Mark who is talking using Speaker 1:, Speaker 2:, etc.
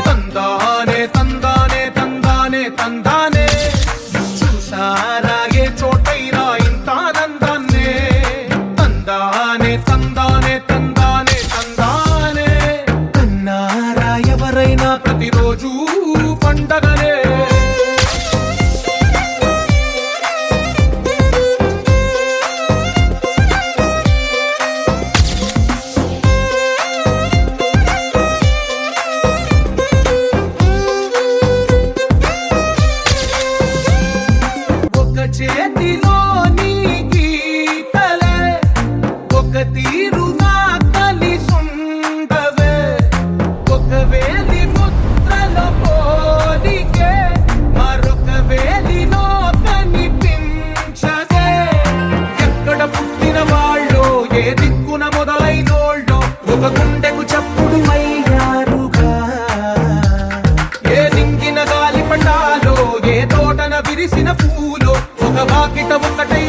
Speaker 1: తందానే తందానే తందానే తందానే చూసారాగే చోటైనా ఇంత నందాన్నే తందానే తందానే తందానే తందానే కన్నారా ఎవరైనా ప్రతిరోజు పండగనే చేతిలోని గీతలే ఒక తీరుగా కలిసుండవే ఒక వేలి ముద్రల పోలికే మరొక వేలిలో కనిపించదే ఎక్కడ పుట్టిన వాళ్ళో ఏ దిక్కున మొదలైనోళ్ళో ఒక గుండెకు చప్పుడు అయ్యారుగా ఏ నింగిన గాలి పటాలో ఏ తోటన విరిసిన పూలో ఒక వాకిట ఒకటై